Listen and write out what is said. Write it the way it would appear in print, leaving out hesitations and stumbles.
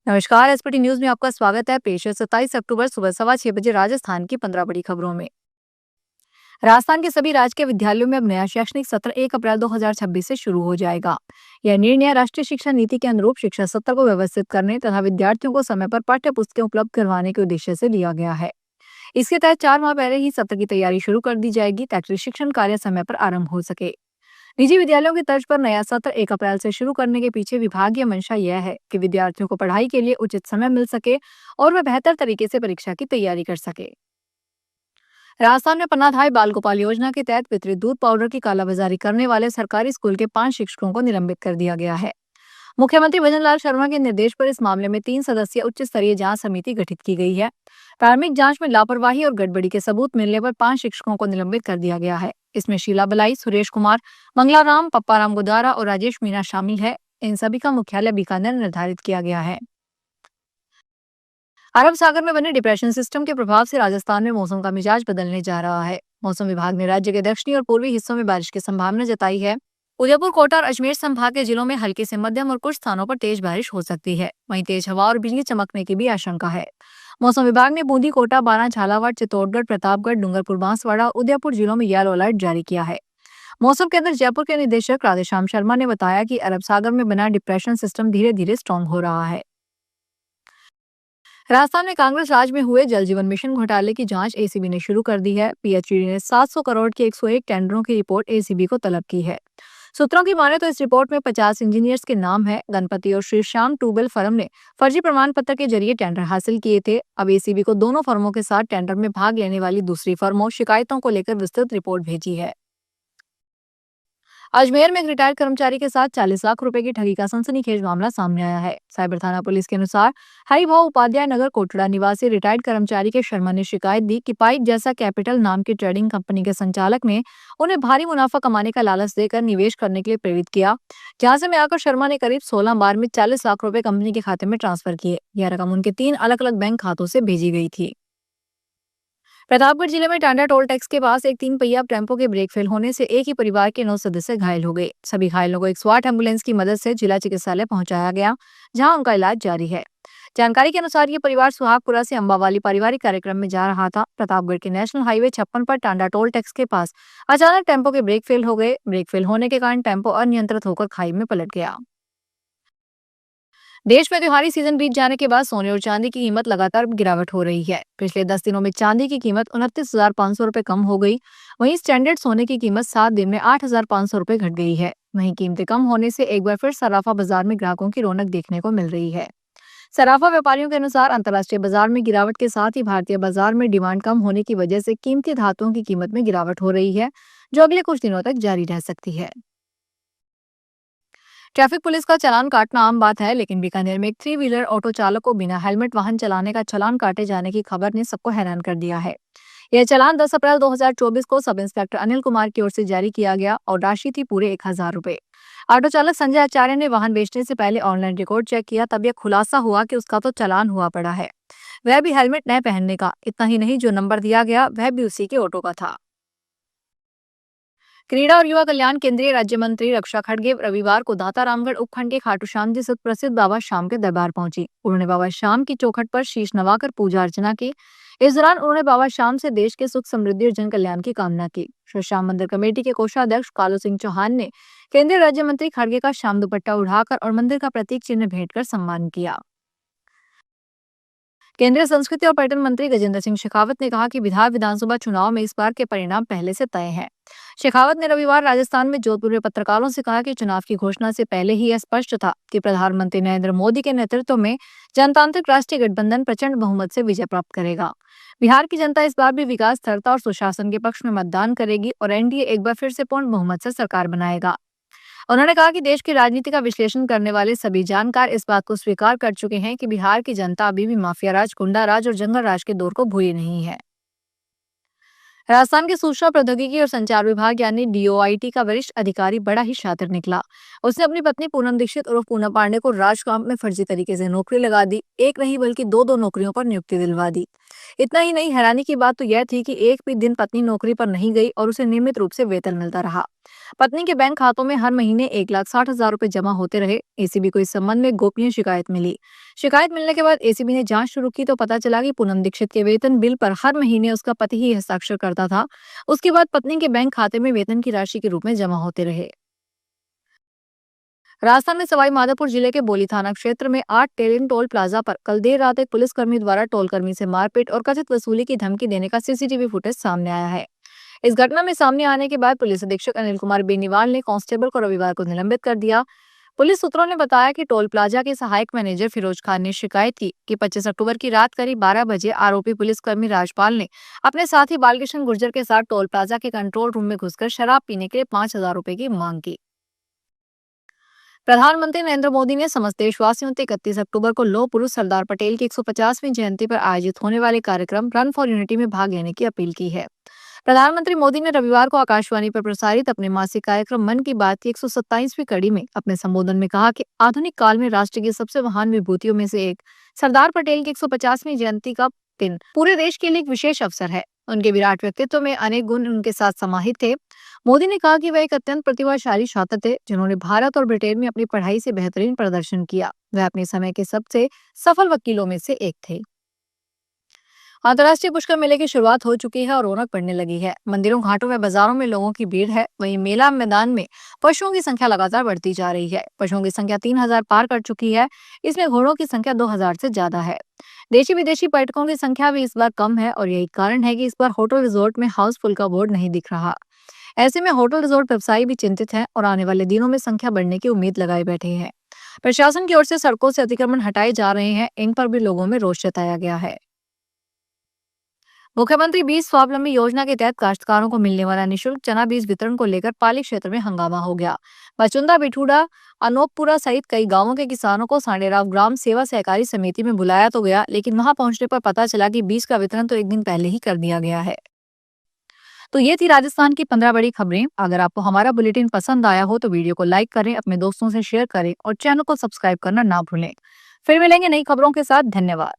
नमस्कार। SPT news में आपका स्वागत है। पेश है 27 अक्टूबर सुबह 6:15 बजे राजस्थान की 15 बड़ी खबरों में। राजस्थान के सभी राजकीय विद्यालयों में अब नया शैक्षणिक सत्र 1 अप्रैल 2026 से शुरू हो जाएगा। यह निर्णय राष्ट्रीय शिक्षा नीति के अनुरूप शिक्षा सत्र को व्यवस्थित करने तथा विद्यार्थियों को समय पर पाठ्य पुस्तकें उपलब्ध करवाने के उद्देश्य से लिया गया है। इसके तहत 4 माह पहले ही सत्र की तैयारी शुरू कर दी जाएगी ताकि शिक्षण कार्य समय पर आरंभ हो सके। निजी विद्यालयों की तर्ज पर नया सत्र 1 अप्रैल से शुरू करने के पीछे विभागीय मंशा यह है कि विद्यार्थियों को पढ़ाई के लिए उचित समय मिल सके और वे बेहतर तरीके से परीक्षा की तैयारी कर सके। राजस्थान में पन्नाधाय बाल गोपाल योजना के तहत वितरित दूध पाउडर की कालाबाजारी करने वाले सरकारी स्कूल के 5 शिक्षकों को निलंबित कर दिया गया है। मुख्यमंत्री भजन लाल शर्मा के निर्देश पर इस मामले में 3 सदस्यीय उच्च स्तरीय जांच समिति गठित की गई है। प्रारंभिक जांच में लापरवाही और गड़बड़ी के सबूत मिलने पर 5 शिक्षकों को निलंबित कर दिया गया है। इसमें शीला बलाई, सुरेश कुमार, मंगलाराम, पप्पाराम गुदारा और राजेश मीणा शामिल है। इन सभी का मुख्यालय बीकानेर निर्धारित किया गया है। अरब सागर में बने डिप्रेशन सिस्टम के प्रभाव से राजस्थान में मौसम का मिजाज बदलने जा रहा है। मौसम विभाग ने राज्य के दक्षिणी और पूर्वी हिस्सों में बारिश की संभावना जताई है। उदयपुर, कोटा और अजमेर संभाग के जिलों में हल्की से मध्यम और कुछ स्थानों पर तेज बारिश हो सकती है। वहीं तेज हवा और बिजली चमकने की भी आशंका है। मौसम विभाग ने बूंदी, कोटा, बारां, झालावाड़, चित्तौड़गढ़, प्रतापगढ़, डूंगरपुर, बांसवाड़ा और उदयपुर जिलों में येलो अलर्ट जारी किया है। मौसम केंद्र जयपुर के निदेशक राधेश्याम शर्मा ने बताया कि अरब सागर में बना डिप्रेशन सिस्टम धीरे धीरे स्ट्रांग हो रहा है। राजस्थान में कांग्रेस राज में हुए जल जीवन मिशन घोटाले की जांच एसीबी ने शुरू कर दी है। पीएचईडी ने 700 करोड़ के 101 टेंडरों की रिपोर्ट एसीबी को तलब की है। सूत्रों की माने तो इस रिपोर्ट में 50 इंजीनियर्स के नाम है। गणपति और श्री श्याम ट्यूबवेल फर्म ने फर्जी प्रमाण पत्र के जरिए टेंडर हासिल किए थे। अब एसीबी को दोनों फर्मों के साथ टेंडर में भाग लेने वाली दूसरी फर्मों शिकायतों को लेकर विस्तृत रिपोर्ट भेजी है। अजमेर में एक रिटायर्ड कर्मचारी के साथ 40 लाख रुपए की ठगी का सनसनीखेज मामला सामने आया है। साइबर थाना पुलिस के अनुसार हरिभाव उपाध्याय नगर कोटड़ा निवासी रिटायर्ड कर्मचारी के शर्मा ने शिकायत दी कि पाइप जैसा कैपिटल नाम की ट्रेडिंग कंपनी के संचालक ने उन्हें भारी मुनाफा कमाने का लालच देकर निवेश करने के लिए प्रेरित किया, जहां से में आकर शर्मा ने करीब 16 बार में 40 लाख रुपए कंपनी के खाते में ट्रांसफर किए। यह रकम उनके 3 अलग अलग बैंक खातों से भेजी गई थी। प्रतापगढ़ जिले में टांडा टोल टैक्स के पास एक 3 पहिया टेम्पो के ब्रेक फेल होने से एक ही परिवार के 9 सदस्य घायल हो गए। सभी घायलों को एक स्वाट एम्बुलेंस की मदद से जिला चिकित्सालय पहुंचाया गया, जहां उनका इलाज जारी है। जानकारी के अनुसार ये परिवार सुहागपुरा से अंबावाली पारिवारिक कार्यक्रम में जा रहा था। प्रतापगढ़ के नेशनल हाईवे 56 पर टांडा टोल टैक्स के पास अचानक टेम्पो के ब्रेक फेल हो गए। ब्रेक फेल होने के कारण टेम्पो अनियंत्रित होकर खाई में पलट गया। देश में त्योहारी सीजन बीत जाने के बाद सोने और चांदी की कीमत लगातार गिरावट हो रही है। पिछले 10 दिनों में चांदी की कीमत 29,500 रुपए कम हो गई। वहीं स्टैंडर्ड सोने की कीमत 7 दिन में 8,500 रुपए घट गई है। वहीं कीमतें कम होने से एक बार फिर सराफा बाजार में ग्राहकों की रौनक देखने को मिल रही है। सराफा व्यापारियों के अनुसार अंतर्राष्ट्रीय बाजार में गिरावट के साथ ही भारतीय बाजार में डिमांड कम होने की वजह से कीमती धातुओं की कीमत में गिरावट हो रही है, जो अगले कुछ दिनों तक जारी रह सकती है। ट्रैफिक पुलिस का चालान काटना आम बात है, लेकिन बीकानेर में एक 3 व्हीलर ऑटो चालक को बिना हेलमेट वाहन चलाने का चालान काटे जाने की खबर ने सबको हैरान कर दिया है। यह चालान 10 अप्रैल 2024 को सब इंस्पेक्टर अनिल कुमार की ओर से जारी किया गया और राशि थी पूरे 1,000 रुपए। ऑटो चालक संजय आचार्य ने वाहन बेचने से पहले ऑनलाइन रिकॉर्ड चेक किया, तब यह खुलासा हुआ कि उसका तो चालान हुआ पड़ा है, वह भी हेलमेट न पहनने का। इतना ही नहीं, जो नंबर दिया गया वह भी उसी के ऑटो का था। क्रीड़ा और युवा कल्याण केंद्रीय राज्य मंत्री रक्षा खड़गे रविवार को दाता रामगढ़ उपखंड के खाटू श्याम जी स्थित प्रसिद्ध बाबा श्याम के दरबार पहुंची। उन्होंने बाबा श्याम की चौखट पर शीश नवाकर पूजा अर्चना की। इस दौरान उन्होंने बाबा श्याम से देश के सुख समृद्धि और जन कल्याण की कामना की। श्री श्याम मंदिर कमेटी के कोषाध्यक्ष कालू सिंह चौहान ने केंद्रीय राज्य मंत्री खड़गे का श्याम दुपट्टा उठाकर और मंदिर का प्रतीक चिन्ह भेंट कर सम्मान किया। केंद्रीय संस्कृति और पर्यटन मंत्री गजेंद्र सिंह शेखावत ने कहा कि बिहार विधानसभा चुनाव में इस बार के परिणाम पहले से तय हैं। शेखावत ने रविवार राजस्थान में जोधपुर में पत्रकारों से कहा कि चुनाव की घोषणा से पहले ही यह स्पष्ट था कि प्रधानमंत्री नरेंद्र मोदी के नेतृत्व में जनतांत्रिक राष्ट्रीय गठबंधन प्रचंड बहुमत से विजय प्राप्त करेगा। बिहार की जनता इस बार भी विकास, स्थिरता और सुशासन के पक्ष में मतदान करेगी और एनडीए एक बार फिर से पूर्ण बहुमत से सरकार बनाएगा। उन्होंने कहा कि देश की राजनीति का विश्लेषण करने वाले सभी जानकार इस बात को स्वीकार कर चुके हैं कि बिहार की जनता अभी भी माफिया राज, गुंडा राज और जंगल राज के दौर को भूली नहीं है। राजस्थान के सूचना प्रौद्योगिकी और संचार विभाग यानी डीओआईटी का वरिष्ठ अधिकारी बड़ा ही शातिर निकला। उसने अपनी पत्नी पूनम दीक्षित और पूनम पांडे को राजकाम में फर्जी तरीके से नौकरी लगा दी। एक नहीं बल्कि दो नौकरियों पर नियुक्ति दिलवा दी। इतना ही नहीं, हैरानी की बात तो यह थी कि एक भी दिन पत्नी नौकरी पर नहीं गई और उसे नियमित रूप से वेतन मिलता रहा। पत्नी के बैंक खातों में हर महीने 1,60,000 रुपए जमा होते रहे। एसीबी को इस संबंध में गोपनीय शिकायत मिली। शिकायत मिलने के बाद एसीबी ने जांच शुरू की, तो पता चला कि पूनम दीक्षित के वेतन बिल पर हर महीने उसका पति ही हस्ताक्षर करता था। उसके बाद पत्नी के बैंक खाते में वेतन की राशि के रूप में जमा होते रहे। राजस्थान में सवाई माधोपुर जिले के बोली थाना क्षेत्र में 8 टेलिन टोल प्लाजा पर कल देर रात एक पुलिसकर्मी द्वारा टोल कर्मी से मारपीट और कथित वसूली की धमकी देने का सीसीटीवी फुटेज सामने आया है। इस घटना में सामने आने के बाद पुलिस अधीक्षक अनिल कुमार बेनीवाल ने कांस्टेबल को रविवार को निलंबित कर दिया। पुलिस सूत्रों ने बताया कि टोल प्लाजा के सहायक मैनेजर फिरोज खान ने शिकायत की कि 25 अक्टूबर की रात करीब 12 बजे आरोपी पुलिसकर्मी राजपाल ने अपने साथी बालकृष्ण गुर्जर के साथ टोल प्लाजा के कंट्रोल रूम में घुसकर शराब पीने के लिए 5,000 रुपए की मांग की। प्रधानमंत्री नरेंद्र मोदी ने समस्त देशवासियों से 31 अक्टूबर को लौह पुरुष सरदार पटेल की 150वीं जयंती पर आयोजित होने वाले कार्यक्रम रन फॉर यूनिटी में भाग लेने की अपील की है। प्रधानमंत्री मोदी ने रविवार को आकाशवाणी पर प्रसारित अपने मासिक कार्यक्रम मन की बात की 127वीं कड़ी में अपने संबोधन में कहा कि आधुनिक काल में राष्ट्र की सबसे महान विभूतियों में से एक सरदार पटेल की 150वीं जयंती का दिन पूरे देश के लिए एक विशेष अवसर है। उनके विराट व्यक्तित्व में अनेक गुण उनके साथ समाहित थे। मोदी ने कहा कि वह एक अत्यंत प्रतिभाशाली छात्र थे, जिन्होंने भारत और ब्रिटेन में अपनी पढ़ाई से बेहतरीन प्रदर्शन किया। वह अपने समय के सबसे सफल वकीलों में से एक थे। अंतर्राष्ट्रीय पुष्कर मेले की शुरुआत हो चुकी है और रौनक बढ़ने लगी है। मंदिरों, घाटों व बाजारों में लोगों की भीड़ है। वहीं मेला मैदान में पशुओं की संख्या लगातार बढ़ती जा रही है। पशुओं की संख्या 3,000 पार कर चुकी है। इसमें घोड़ों की संख्या 2,000 से ज्यादा है। देशी विदेशी पर्यटकों की संख्या भी इस बार कम है और यही कारण है कि इस बार होटल रिजोर्ट में हाउसफुल का बोर्ड नहीं दिख रहा। ऐसे में होटल रिजोर्ट व्यवसायी भी चिंतित हैं और आने वाले दिनों में संख्या बढ़ने की उम्मीद लगाए बैठे हैं। प्रशासन की ओर से सड़कों से अतिक्रमण हटाए जा रहे हैं। इन पर भी लोगों में रोष जताया गया है। मुख्यमंत्री बीज स्वावलंबी योजना के तहत काश्तकारों को मिलने वाला निःशुल्क चना बीज वितरण को लेकर पाली क्षेत्र में हंगामा हो गया। बचुंदा, बिठूड़ा, अनोपपुरा सहित कई गांवों के किसानों को सांडेराव ग्राम सेवा सहकारी समिति में बुलाया तो गया, लेकिन वहां पहुंचने पर पता चला कि बीज का वितरण तो एक दिन पहले ही कर दिया गया है। तो ये थी राजस्थान की 15 बड़ी खबरें। अगर आपको हमारा बुलेटिन पसंद आया हो तो वीडियो को लाइक करें, अपने दोस्तों से शेयर करें और चैनल को सब्सक्राइब करना ना भूलें। फिर मिलेंगे नई खबरों के साथ। धन्यवाद।